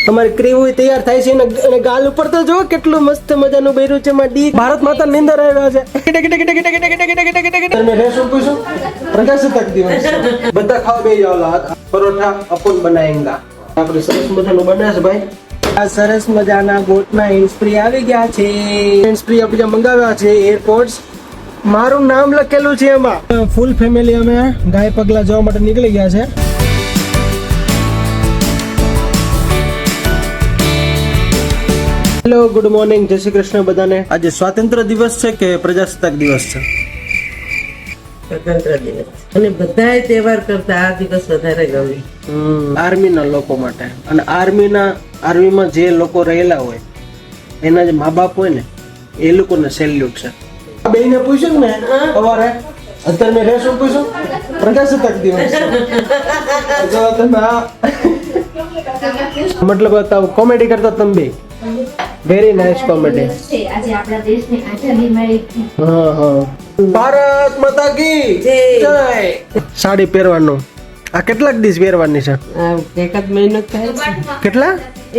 અમારી ક્રીવું તૈયાર થાય છે અને ગાલ ઉપર તો જો કેટલું મસ્ત મજાનું બૈરું છે માં ડી ભારત માતા નિંદર આવ્યા છે તમે રેશો પૂછો પ્રજાસત્તાક દિવસ બધા ખાવા બે જાવ પરોઠા અપન બનાયેંગા આપણે સરસ મજાનું બન્યા છે ભાઈ આ સરસ મજાના ગોટના હેન્ડસ્પ્રી આવી ગયા છે હેન્ડસ્પ્રી આપણે મંગાવ્યા છે એરપોર્ટ્સ મારું નામ લખેલું છે એમાં ફૂલ ફેમિલી અમે ગાય પગલા જવા માટે નીકળી ગયા છે હેલો ગુડ મોર્નિંગ જય શ્રી કૃષ્ણ બધાને આજે સ્વાતંત્ર્ય દિવસ છે કે પ્રજાસત્તાક દિવસ છે સ્વતંત્ર દિવસ અને બધાય તહેવાર કરતા આ દિવસ વધારે ગમે આર્મીના લોકો માટે અને આર્મીમાં જે લોકો રહેલા હોય એના જે મા બાપ હોય ને એ લોકોને સેલ્યુટ છે આ બેને પૂછ્યું ને સવારે અત્યારે મેં રેશો પૂછ્યું પ્રજાસત્તાક દિવસ જો તમે મતલબ કોમેડી કરતા તમે બે વેરી નાઇસ કોમેડી આજે આપણા દેશને આઝાદી મળી હા હા ભારત માતા કી જય સાડી પહેરવાનું આ કેટલાક દિવસ પહેરવાની છે એક જ મહિનો થાય છે કેટલા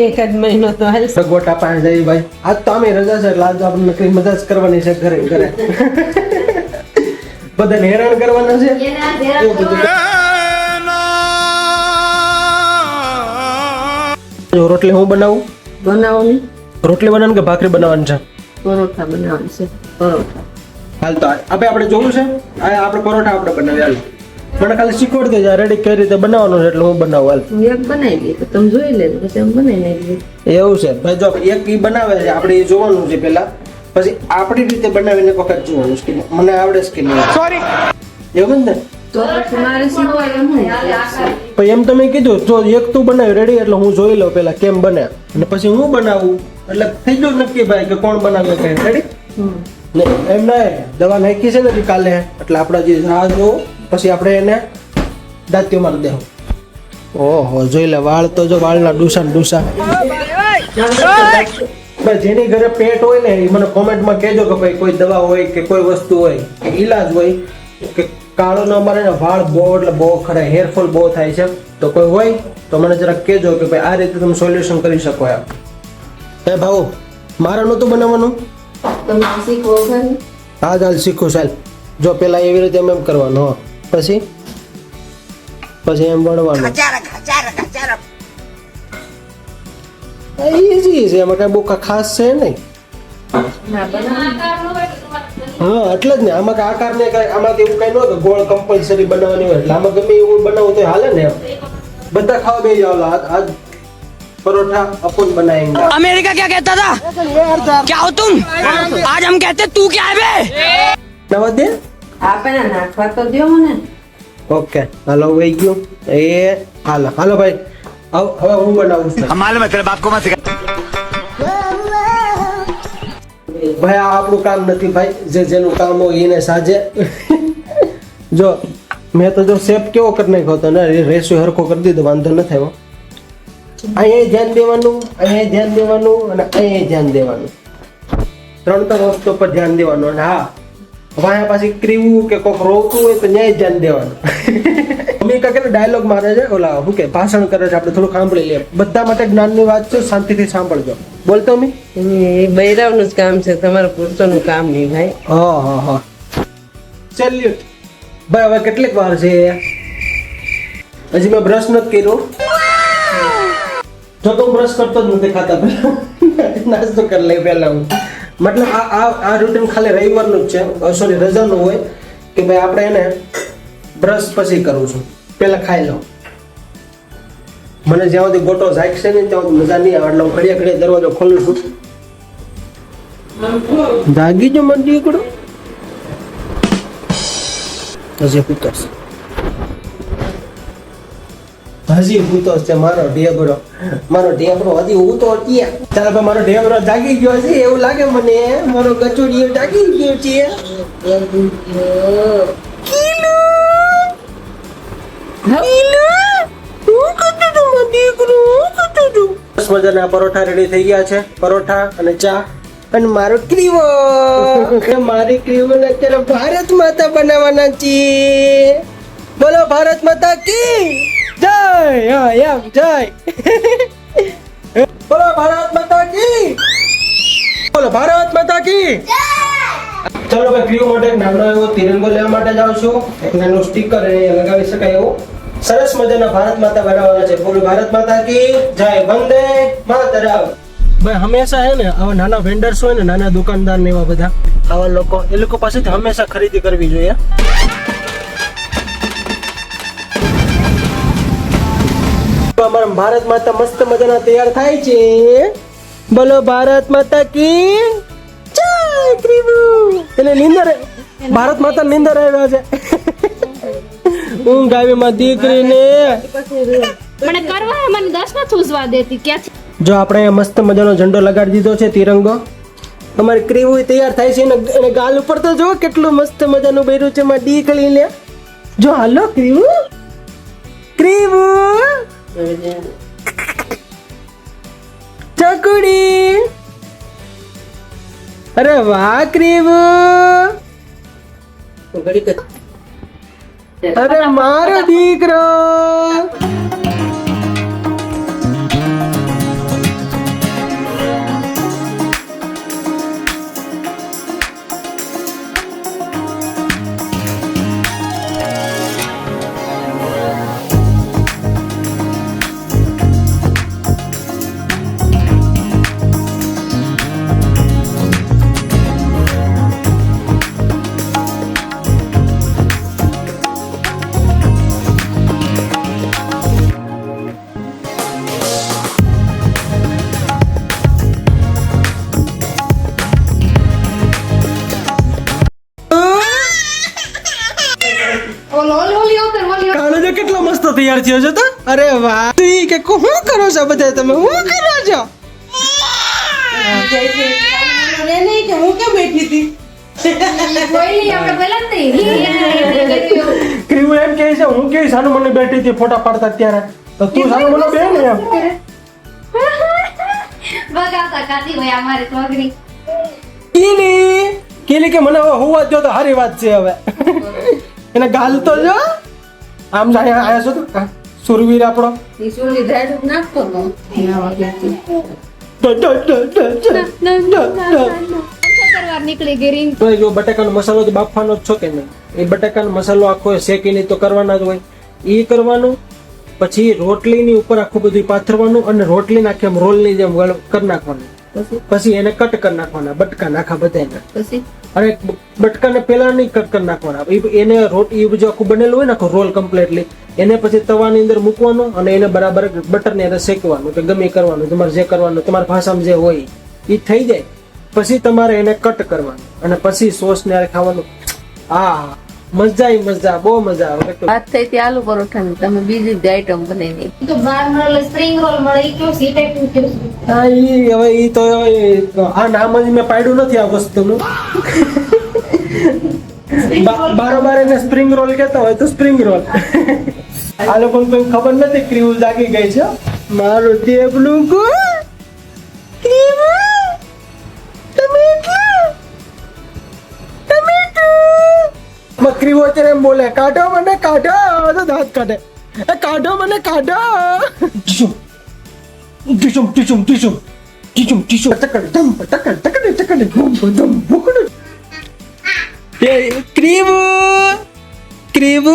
એક જ મહિનો તો હાલ સગવટા પાસે જઈ ભાઈ આજ તો અમે રજા છે એટલે આજ આપણે નકરી મજા જ કરવાની છે ઘરે ઘરે બધાને હેરાન કરવાના છે એવું બધું. જો રોટલી હું બનાવું બનાવવાની રોટલી બનાવવાની કે ભાખરી બનાવવાની છે પરોઠા બનાવવાની છે પરોઠા હાલ તો આપણે જોવું છે આપણે પરોઠા આપણે બનાવી હાલ મને ખાલી શીખવાડી દેજો રેડી કઈ રીતે બનાવવાનું છે એટલે હું બનાવું હાલ હું એક બનાવી દઈએ તો તમે જોઈ લેજો પછી અમે બનાવી નાખીએ એવું છે ભાઈ જો એક ઈ બનાવે છે આપણે એ જોવાનું છે પેલા પછી આપણી રીતે બનાવીને એક વખત જોવાનું છે કે મને આવડે છે કે નહીં સોરી એવું ને તો પછી મારે શીખવાય એમ પછી એમ તમે કીધું જો એક તું બનાવી રેડી એટલે હું જોઈ લઉં પેલા કેમ બને અને પછી હું બનાવું એટલે થઈ ગયું નક્કી ભાઈ કે કોણ બનાવે કઈ રેડી એમ ના દવા નાખી છે ને કાલે એટલે આપણે જે રાહ જોવો પછી આપણે એને દાંતીઓ મારી દેવું ઓહો જોઈ લે વાળ તો જો વાળના ડૂસા ને ડૂસા જેની ઘરે પેટ હોય ને એ મને કોમેન્ટમાં કહેજો કે ભાઈ કોઈ દવા હોય કે કોઈ વસ્તુ હોય કે ઈલાજ હોય કે કાળો ન અમારે વાળ બહુ એટલે બહુ ખરા હેરફોલ બહુ થાય છે તો કોઈ હોય તો મને જરાક કહેજો કે ભાઈ આ રીતે તમે સોલ્યુશન કરી શકો એમ હે ભાऊ મારે નહોતું બનાવવાનું તમે શીખવો ખરી હા ચાલ શીખું ચાલ જો પેલા એવી રીતે એમ કરવાનું હો પછી એમ વણવાનું ઈઝી છે એમાં કઈ બહુ ખાસ છે નહીં હા એટલે જ ને આમાં કઈ આકાર ને કઈ આમાંથી એવું કઈ ન હોય ગોળ કમ્પલસરી બનાવવાની હોય એટલે આમાં ગમે એવું બનાવવું તો હાલે ને એમ બધા ખાવા બે જાવ આજ परोठा अपन बनाएंगे अमेरिका क्या कहता था क्या हो तुम आज हम कहते तू क्या है बे नवा दे આપણે નાખવા તો દો મને ओके हेलो वही क्यों ये हालो हालो भाई आओ હવે હું બનાવું છું मालूम है तेरे बाप को मत सिखा ભાઈ આ આપણું કામ નથી ભાઈ જે જેનું કામ હોય એને સાજે જો મેં તો જો શેપ કેવો કરી નાખ્યો હતો ને રેશિયો હરખો કરી દીધો વાંધો ન થયો અહીંયા ધ્યાન દેવાનું અહીંયા ધ્યાન દેવાનું અને અહીંયા ધ્યાન દેવાનું ત્રણ વસ્તુ પર ધ્યાન દેવાનું અને હા વાયા પાછી ક્રીવું કે કોક રોતું હોય તો ન્યાય ધ્યાન દેવાનું મમ્મી કાકે ડાયલોગ મારે છે ઓલા શું કે ભાષણ કરે છે આપણે થોડું સાંભળી લઈએ બધા માટે જ્ઞાનની વાત છે શાંતિથી સાંભળજો બોલતો મી એ બૈરાવનું જ કામ છે તમારું પુરુષોનું કામ નહીં ભાઈ હા સેલ્યુટ ભાઈ હવે કેટલીક વાર છે હજી મેં બ્રશ નથી કર્યો જો તો બ્રશ કરતો જ નથી ખાતા પહેલા નાસ્તો કરી લઈ પહેલા હું મતલબ આ રૂટીન ખાલી રવિવારનું જ છે સોરી રજાનું હોય કે ભાઈ આપણે એને બ્રશ પછી કરું છું પહેલા ખાઈ લઉં મને જ્યાં સુધી ગોટો જાગશે ને ત્યાં સુધી મજા નહીં આવે એટલે હું ઘડિયા ઘડિયા દરવાજો ખોલું છું જાગી જો મને દીકડો હજી પૂતોસ હજી પૂતોસ છે મારો ઢેબરો હજી હું તો ક્યાં ચાલો ભાઈ મારો ઢેબરો જાગી ગયો છે એવું લાગે મને મારો કચોડીઓ જાગી ગયો છે મજાના પરોઠા રેડી થઈ ગયા છે પરોઠા અને ચા અને મારો ક્રીવો મારી ક્રીવો અત્યારે ભારત માતા બનાવવાના છીએ બોલો ભારત માતા કી જય એમ જય બોલો ભારત માતા કી, બોલો ભારત માતા કી. ચલો ભાઈ ક્રીવ માટે એક નાનો એવો તિરંગો લેવા માટે જાઉં છું. એક નાનું સ્ટીકર લગાવી શકાય એવું સરસ મજાના ભારત માતા બનાવવાના છે. બોલો ભારત માતા કી જય, વંદે માતરમ. ભાઈ હંમેશા હે ને આવા નાના વેન્ડર્સ હોય ને, નાના દુકાનદાર ને એવા બધા આવા લોકો, એ લોકો પાસેથી હંમેશા ખરીદી કરવી જોઈએ. અમારા ભારત માતા મસ્ત મજાના તૈયાર થાય છે. બોલો ભારત માતા કી જય. ક્રીવ એટલે નીંદર, ભારત માતા નીંદર આવ્યા છે. ઊંઘ આવી માં દીકરીને. મને કરવા મને 10 ન થૂસવા દેતી ક્યાંથી. જો આપણે મસ્ત મજાનો ઝંડો લગાડી દીધો છે, તિરંગો. અમારી ક્રીવ તૈયાર થાય છે. એને ગાલ ઉપર તો જો કેટલું મસ્ત મજાનું બેરું છે માં દીકરી લે. જો હાલો ક્રીવ, ક્રીવ ચકુડી. અરે વાહ ક્રીવ, અરે મારો દીકરો. કાળો જો કેટલો મસ્ત તૈયાર થયો છે તો. અરે વાહ, ઈ કે શું કરો છો બધા તમે, શું કરો છો? ક્રીવ એમ કહે છે હું કે સાનું મને બેઠી હતી ફોટા પાડતા ત્યારે, તો તું સાનું મને બે ને એમ. બગાતા કાતી હોય અમારે છોકરી. કેલી કે મને હવે હોવા દો તો હારી વાત છે. હવે એને ગાલ તો જો આમ જાય આયા છો તો સુરવીર આપણો. નીકળી ગઈ. તો જો બટાકાનો મસાલો તો બાફવાનો જ છો કે નહીં, એ બટાકાનો મસાલો આખો શેકીને તો કરવાના જ હોય. એ કરવાનું, પછી રોટલીની ઉપર આખું બધું પાથરવાનું અને રોટલી નાખી એમ રોલની જેમ કરી નાખવાનું. પછી એને કટ કરી નાખવાના બટકા નાખા બધા. અને બટકાને પેલા નહીં કટ કરી નાખવાના. એને રોટી એ બધું આખું બનેલું હોય ને આખું રોલ કમ્પ્લીટલી, એને પછી તવાની અંદર મૂકવાનું અને એને બરાબર બટરને એને શેકવાનું કે ગમે કરવાનું, તમારે જે કરવાનું તમારા ભાષામાં જે હોય એ થઈ જાય. પછી તમારે એને કટ કરવાનું અને પછી સોસ ને ખાવાનું. આ મજા, બહુ મજા આવે. વાત થઈ હતી આલુ પરોઠા ની, તમે બીજી જ આઈટમ બનાવી. તો બાર મળે સ્પ્રિંગ રોલ મળે ઈ કયો સી ટાઈપ નું કયો. હા ઈ હવે ઈ તો આ નામ જ મેં પાડ્યું નથી આ વસ્તુનું. બારોબાર એને સ્પ્રિંગ રોલ કહેતા હોય તો સ્પ્રિંગ રોલ. આ લોકોને કોઈ ખબર નથી. ક્રીવ જાગી ગઈ છે. મારું દેવલું ગો ક્રીવ ક્રીવો અત્યારે એમ બોલે, કાઢો મને કાઢો, તો દાંત કાઢે. કાઢો મને કાઢો. ટીચુમ ટીચુમ ટીચુમ ટીચુમ ટીચુમ ટકડ ધમ ટકડ ટકડ ટકડ ધમ ધમ ભૂકડ. એ ક્રીવ ક્રીવ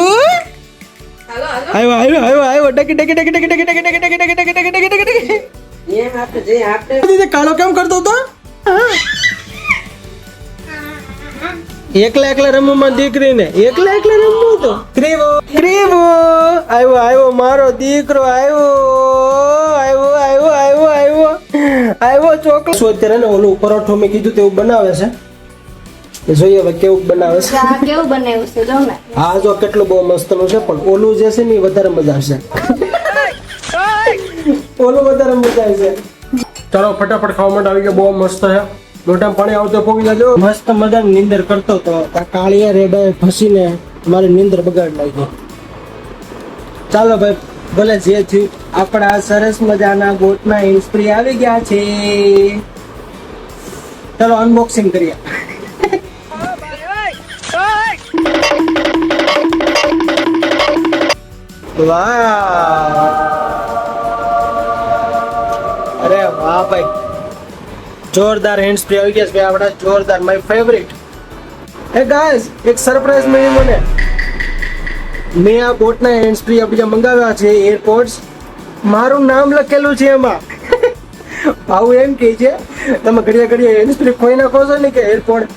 આવ્યો ડકી ડકી ડકી ડકી ડકી ડકી ડકી ડકી ડકી ડકી ડકી ડકી ડકી. કાળો કેમ કરતો હતો? એકલા રમવામાં દીકરીને એકલા રમવું તો. ક્રીવ આવ્યો મારો દીકરો આવ્યો ચોકલેટ. શું અત્યારે ને ઓલું પરોઠો મેં કીધું તેવું બનાવે છે, જોઈએ હવે કેવું બનાવે છે. કેવું બનાવ્યું છે જો ને. હા જો કેટલું બહુ મસ્ત નું છે, પણ ઓલું જે છે ને વધારે મજા આવશે. ઓલું વધારે મજા આવશે. ચાલો ફટાફટ ખાવા માટે આવી ગયો. બહુ મસ્ત છે. મોઢામાં પાણી આવતો પોગી જાજો. મસ્ત મજાની નીંદર કરતો તો કાળિયા રેડાએ ફસીને મારી નીંદર બગાડી નાખી. ચાલો ભાઈ ભલે જે થયું, આપણા સરસ મજાના ગોટના હિંસપ્રી આવી ગયા છે. ચાલો અનબોક્સિંગ કરીએ. વાહ, અરે વાહ ભાઈ, જોરદાર હેન્ડ સ્પ્રે આવી ગયા છે ભાઈ આપણા, જોરદાર, માય ફેવરિટ. એ ગાઈસ, એક સરપ્રાઈઝ મળી મને. મેં આ બોટના હેન્ડ સ્પ્રે આપણે જે મંગાવ્યા છે એરપોર્ટ્સ, મારું નામ લખેલું છે એમાં. ભાવ એમ કહે છે તમે ઘડિયા ઘડિયા હેન્ડ સ્પ્રે ખોઈ નાખો છો ને કે એરપોર્ટ,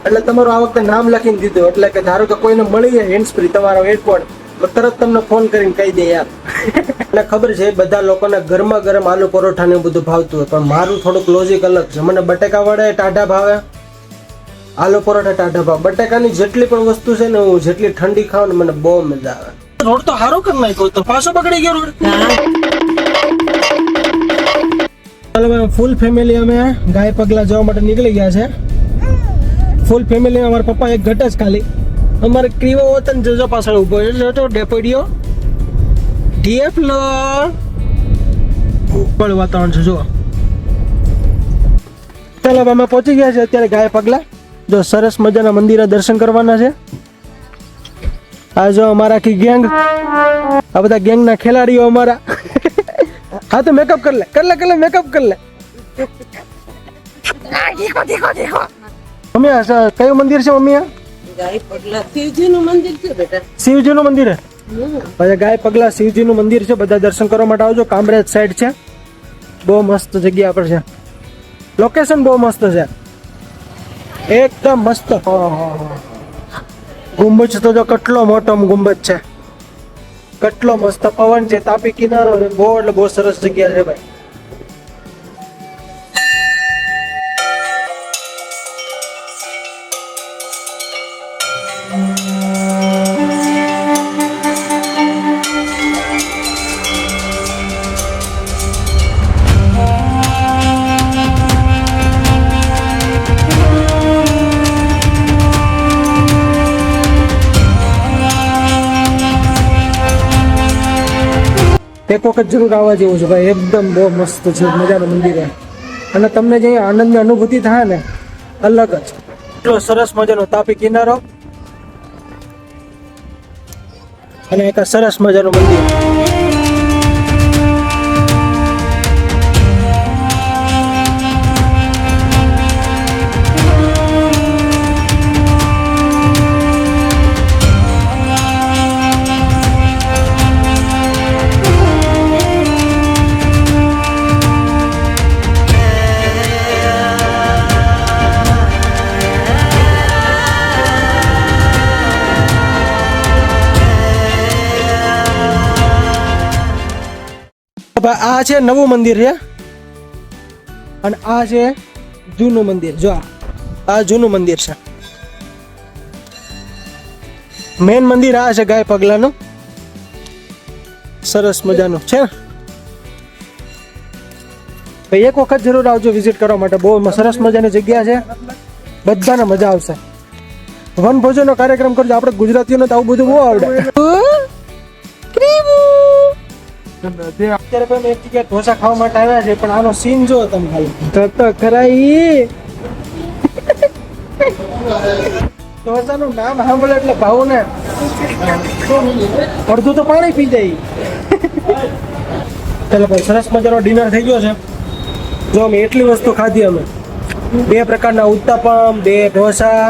એટલે તમારું આ વખતે નામ લખીને દીધું, એટલે કે ધારો કે કોઈને મળી જાય હેન્ડ સ્પ્રે તમારો એરપોર્ટ તો તરત તમને ફોન કરીને કહી દે યાર. એટલે ખબર છે બધા લોકોને ગરમા ગરમ આલુ પરોઠા ને બધું ભાવતું હોય, પણ મારું થોડુંક લોજિક અલગ છે. મને બટેકા વડે ટાઢા ભાવે, આલુ પરોઠા ટાઢા ભાવે. બટેકાની જેટલી પણ વસ્તુ છે ને હું જેટલી ઠંડી ખાવ ને મને બહુ મજા આવે. રોડ તો સારો કરી નાખ્યો, તો પાછો પકડી ગયો રોડ. ચાલો ભાઈ, ફૂલ ફેમિલી અમે ગાય પગલા જવા માટે નીકળી ગયા છે. ફૂલ ફેમિલી અમારા પપ્પા એક ઘટ જ ખાલી. અમારે ક્રીવો વતન જજો પાછળ ઉભો છે, જોતો ડેપોડિયો ડીએફલો ઉપર વાતાવરણ છે જો. ચાલો અમે પહોંચી ગયા છે અત્યારે ગાય પગલા. જો સરસ મજાના મંદિરના દર્શન કરવાના છે. આ જો અમારા આખી ગેંગ, આ બધા ગેંગના ખેલાડીઓ અમારા. હા તો મેકઅપ કર લે મેકઅપ કર લે. મમ્મી કયું મંદિર છે મમ્મી? ગાય પગલા શિવજીનું મંદિર છે બેટા. શિવજીનું મંદિર છે. પછી ગાય પગલા શિવજીનું મંદિર છે, બધા દર્શન કરવા માટે આવજો. કામરેજ સાઈડ છે, બહુ મસ્ત જગ્યા પર છે. લોકેશન બહુ મસ્ત છે, એકદમ મસ્ત. ગુંબજ તો જો કેટલો મોટો ગુંબજ છે, કેટલો મસ્ત પવન છે, તાપી કિનારો છે, બહુ એટલે બહુ સરસ જગ્યા છે ભાઈ. એક વખત જરૂર આવવા જેવું છે ભાઈ, એકદમ બહુ મસ્ત છે, મજાનું મંદિર છે. અને તમને જે આનંદની અનુભૂતિ થાય ને અલગ જ. એટલો સરસ મજાનો તાપી કિનારો અને એક સરસ મજાનું મંદિર. આ છે નવું મંદિર છે અને આ છે જૂનું મંદિર. જો આ જૂનું મંદિર છે. મેન મંદિર આ છે ગાય પગલાનું, સરસ મજાનું છે. ભાઈ એક વખત જરૂર આવજો વિઝિટ કરવા માટે, બહુ સરસ મજાની જગ્યા છે, બધાને મજા આવશે. વનભોજનનો કાર્યક્રમ કરજો, આપણે ગુજરાતીઓને તો આવું બધું બહુ આવડે. અત્યારે પણ એક જગ્યાએ ઢોસા ખાવા માટે આવ્યા છે, પણ આનો સીન જો તમે ખાલી તો ખરાઈ. ઢોસાનું નામ સાંભળે એટલે ભાવ ને અડધું તો પાણી પી જાય. ચાલો ભાઈ, સરસ મજાનો ડિનર થઈ ગયો છે. જો અમે એટલી વસ્તુ ખાધી, અમે 2 પ્રકારના ઉત્તપમ, 2 ઢોસા.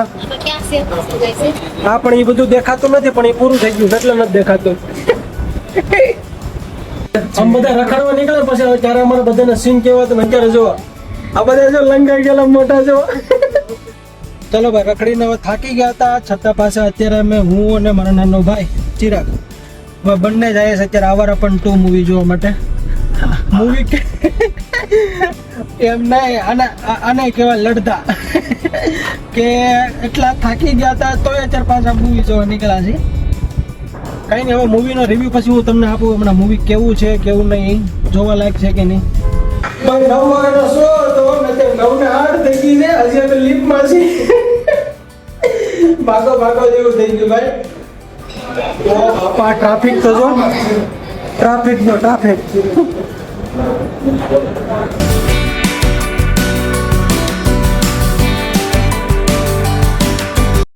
હા પણ એ બધું દેખાતું નથી, પણ એ પૂરું થઈ ગયું એટલે નથી દેખાતું. આમ બધા રખડવા નીકળે પછી ત્યારે અમારા બધાને સીન કેવા તમે અત્યારે જો આ બધા જો લંગાઈ ગયેલા મોટા જો. ચલો ભાઈ, રખડીને હવે થાકી ગયા હતા, છતાં પાછા અત્યારે અમે હું અને મારા નાનો ભાઈ ચિરાગ બંને જાય છે અત્યારે આવારાપન 2 મૂવી જોવા માટે. મૂવી એમ નહીં, આને કહેવાય લડતા. કે એટલા થાકી ગયા હતા તોય અત્યારે પાછા મૂવી જોવા નીકળ્યા છે. કઈ નહીં, હવે મૂવીનો રિવ્યુ પછી હું તમને આપું હમણાં મૂવી કેવું છે કેવું નહીં, જોવા લાયક છે કે નહીં. 9 વાગ્યાનો શો હતો, 9:08 થઈ ગઈ છે, હજી અમે લિફ્ટમાં છીએ. ભાગો જેવું થઈ ગયું ભાઈ. ટ્રાફિક તો જો, ટ્રાફિક.